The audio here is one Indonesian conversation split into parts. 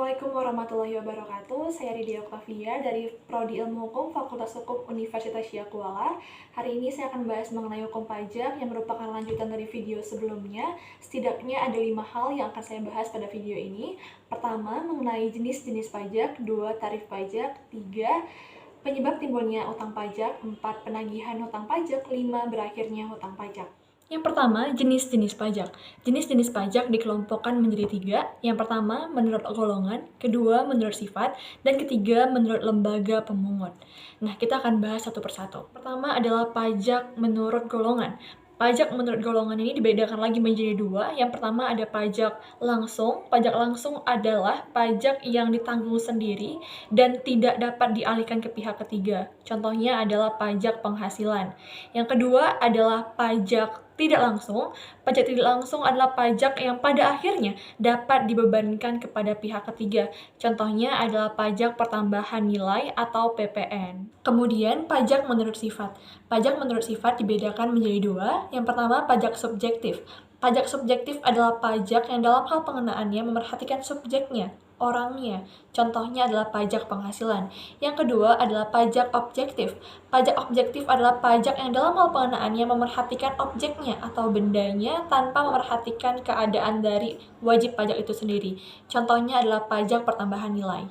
Assalamualaikum warahmatullahi wabarakatuh. Saya Ridya Oktavia dari Prodi Ilmu Hukum Fakultas Hukum Universitas Syiah-Kuala. Hari ini saya akan bahas mengenai hukum pajak yang merupakan lanjutan dari video sebelumnya. Setidaknya ada 5 hal yang akan saya bahas pada video ini. Pertama, mengenai jenis-jenis pajak. 2, tarif pajak. 3, penyebab timbulnya utang pajak. 4, penagihan hutang pajak. 5, berakhirnya hutang pajak. Yang pertama, jenis-jenis pajak. Jenis-jenis pajak dikelompokkan menjadi 3. Yang pertama, menurut golongan, kedua, menurut sifat, dan ketiga, menurut lembaga pemungut. Nah, kita akan bahas satu persatu. Pertama adalah pajak menurut golongan. Pajak menurut golongan ini dibedakan lagi menjadi 2. Yang pertama ada pajak langsung. Pajak langsung adalah pajak yang ditanggung sendiri dan tidak dapat dialihkan ke pihak ketiga. Contohnya adalah pajak penghasilan. Yang kedua adalah pajak tidak langsung. Pajak tidak langsung adalah pajak yang pada akhirnya dapat dibebankan kepada pihak ketiga. Contohnya adalah pajak pertambahan nilai atau PPN. Kemudian pajak menurut sifat. Pajak menurut sifat dibedakan menjadi 2. Yang pertama pajak subjektif. Pajak subjektif adalah pajak yang dalam hal pengenaannya memerhatikan subjeknya, orangnya. Contohnya adalah pajak penghasilan. Yang kedua adalah pajak objektif. Pajak objektif adalah pajak yang dalam hal pengenaannya memerhatikan objeknya atau bendanya tanpa memerhatikan keadaan dari wajib pajak itu sendiri. Contohnya adalah pajak pertambahan nilai.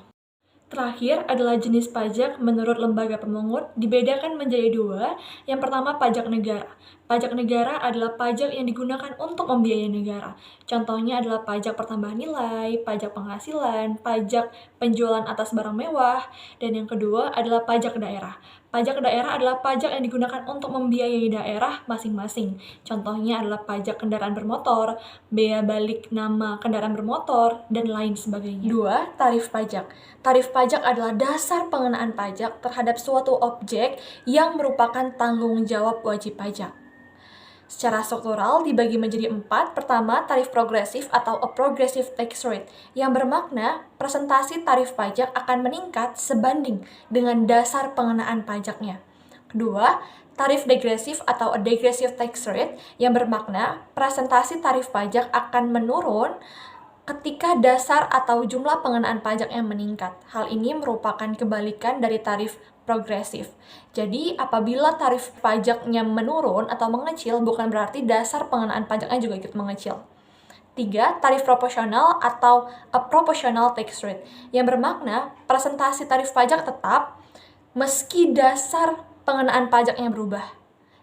Terakhir adalah jenis pajak menurut lembaga pemungut dibedakan menjadi 2. Yang pertama pajak negara. Pajak negara adalah pajak yang digunakan untuk membiayai negara. Contohnya adalah pajak pertambahan nilai, pajak penghasilan, pajak penjualan atas barang mewah, dan yang kedua adalah pajak daerah. Pajak daerah adalah pajak yang digunakan untuk membiayai daerah masing-masing. Contohnya adalah pajak kendaraan bermotor, bea balik nama kendaraan bermotor, dan lain sebagainya. 2. Tarif pajak. Tarif pajak adalah dasar pengenaan pajak terhadap suatu objek yang merupakan tanggung jawab wajib pajak. Secara struktural dibagi menjadi 4. Pertama, tarif progresif atau a progressive tax rate, yang bermakna presentasi tarif pajak akan meningkat sebanding dengan dasar pengenaan pajaknya. Kedua, tarif degresif atau a degressive tax rate, yang bermakna presentasi tarif pajak akan menurun ketika dasar atau jumlah pengenaan pajak yang meningkat. Hal ini merupakan kebalikan dari tarif progresif. Jadi, apabila tarif pajaknya menurun atau mengecil, bukan berarti dasar pengenaan pajaknya juga ikut mengecil. 3. Tarif proporsional atau a proportional tax rate, yang bermakna presentasi tarif pajak tetap meski dasar pengenaan pajaknya berubah.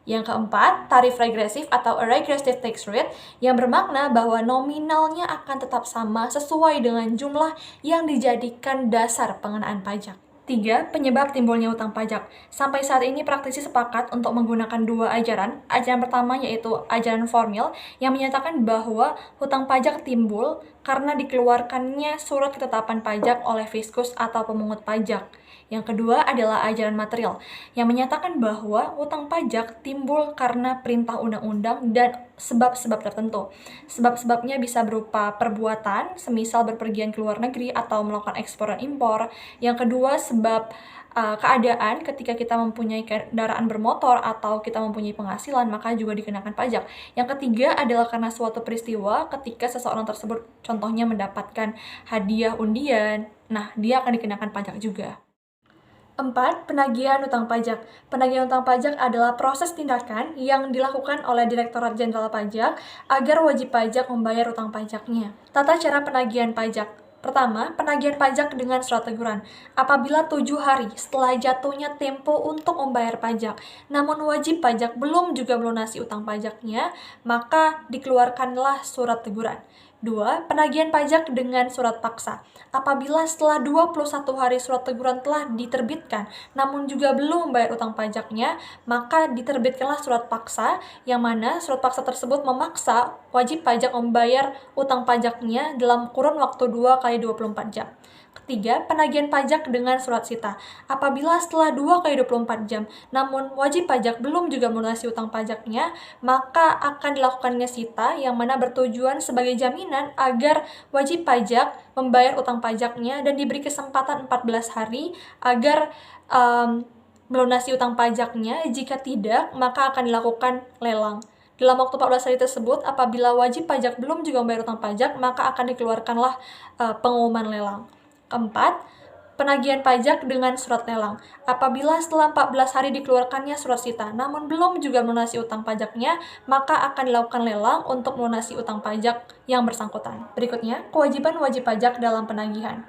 Yang keempat, tarif regresif atau a regressive tax rate, yang bermakna bahwa nominalnya akan tetap sama sesuai dengan jumlah yang dijadikan dasar pengenaan pajak. 3. Penyebab timbulnya utang pajak. Sampai saat ini praktisi sepakat untuk menggunakan 2 ajaran. Ajaran pertama yaitu ajaran formil yang menyatakan bahwa hutang pajak timbul karena dikeluarkannya surat ketetapan pajak oleh fiskus atau pemungut pajak. Yang kedua adalah ajaran material yang menyatakan bahwa hutang pajak timbul karena perintah undang-undang dan sebab-sebab tertentu. Sebab-sebabnya bisa berupa perbuatan, semisal berpergian ke luar negeri atau melakukan ekspor dan impor. Yang kedua sebab keadaan ketika kita mempunyai kendaraan bermotor atau kita mempunyai penghasilan, maka juga dikenakan pajak. Yang ketiga adalah karena suatu peristiwa ketika seseorang tersebut contohnya mendapatkan hadiah undian, nah dia akan dikenakan pajak juga. 4. Penagihan hutang pajak. Penagihan hutang pajak adalah proses tindakan yang dilakukan oleh Direktorat Jenderal Pajak agar wajib pajak membayar hutang pajaknya. Tata cara penagihan pajak. Pertama, penagihan pajak dengan surat teguran. Apabila 7 hari setelah jatuhnya tempo untuk membayar pajak, namun wajib pajak belum juga melunasi utang pajaknya, maka dikeluarkanlah surat teguran. 2. Penagihan pajak dengan surat paksa. Apabila setelah 21 hari surat teguran telah diterbitkan, namun juga belum membayar utang pajaknya, maka diterbitkanlah surat paksa, yang mana surat paksa tersebut memaksa wajib pajak membayar utang pajaknya dalam kurun waktu 2 kali 24 jam. Ketiga, penagihan pajak dengan surat sita. Apabila setelah 2 kali 24 jam, namun wajib pajak belum juga melunasi utang pajaknya, maka akan dilakukannya sita yang mana bertujuan sebagai jaminan agar wajib pajak membayar utang pajaknya dan diberi kesempatan 14 hari agar melunasi utang pajaknya. Jika tidak, maka akan dilakukan lelang. Dalam waktu 14 hari tersebut, apabila wajib pajak belum juga membayar utang pajak, maka akan dikeluarkanlah pengumuman lelang. Keempat, penagihan pajak dengan surat lelang. Apabila setelah 14 hari dikeluarkannya surat sita, namun belum juga melunasi utang pajaknya, maka akan dilakukan lelang untuk melunasi utang pajak yang bersangkutan. Berikutnya, kewajiban wajib pajak dalam penagihan.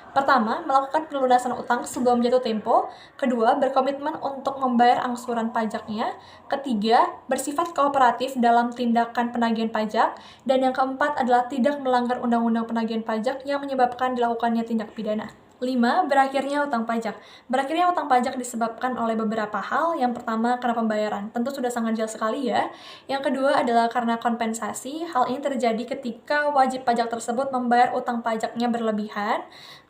Pertama, melakukan pelunasan utang sebelum jatuh tempo. Kedua, berkomitmen untuk membayar angsuran pajaknya. Ketiga, bersifat kooperatif dalam tindakan penagihan pajak. Dan yang keempat adalah tidak melanggar undang-undang penagihan pajak yang menyebabkan dilakukannya tindak pidana. 5. Berakhirnya utang pajak. Berakhirnya utang pajak disebabkan oleh beberapa hal. Yang pertama, karena pembayaran. Tentu sudah sangat jelas sekali ya. Yang kedua adalah karena kompensasi. Hal ini terjadi ketika wajib pajak tersebut membayar utang pajaknya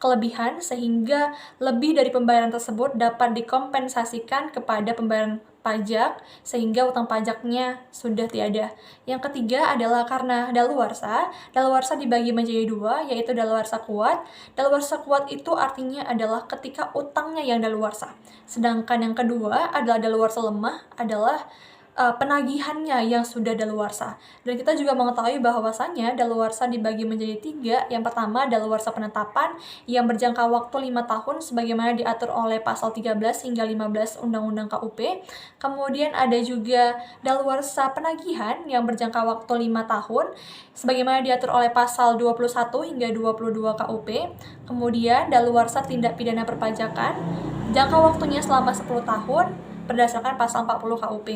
kelebihan sehingga lebih dari pembayaran tersebut dapat dikompensasikan kepada pembayaran pajak sehingga utang pajaknya sudah tiada. Yang ketiga adalah karena daluarsa. Daluarsa dibagi menjadi dua, yaitu daluarsa kuat. Daluarsa kuat itu artinya adalah ketika utangnya yang daluarsa. Sedangkan yang kedua adalah daluarsa lemah, adalah penagihannya yang sudah daluarsa. Dan kita juga mengetahui bahwasannya daluarsa dibagi menjadi 3. Yang pertama, daluarsa penetapan yang berjangka waktu 5 tahun sebagaimana diatur oleh pasal 13 hingga 15 Undang-Undang KUP. Kemudian ada juga daluarsa penagihan yang berjangka waktu 5 tahun sebagaimana diatur oleh pasal 21 hingga 22 KUP. Kemudian daluarsa tindak pidana perpajakan, jangka waktunya selama 10 tahun berdasarkan pasal 40 KUP.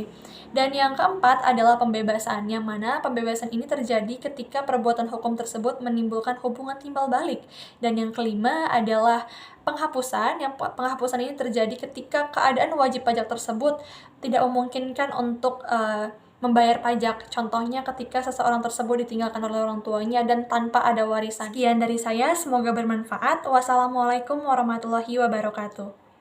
Dan yang keempat adalah pembebasan, yang mana pembebasan ini terjadi ketika perbuatan hukum tersebut menimbulkan hubungan timbal balik. Dan yang kelima adalah penghapusan, yang penghapusan ini terjadi ketika keadaan wajib pajak tersebut tidak memungkinkan untuk membayar pajak. Contohnya ketika seseorang tersebut ditinggalkan oleh orang tuanya dan tanpa ada warisan. Sekian dari saya, semoga bermanfaat. Wassalamualaikum warahmatullahi wabarakatuh.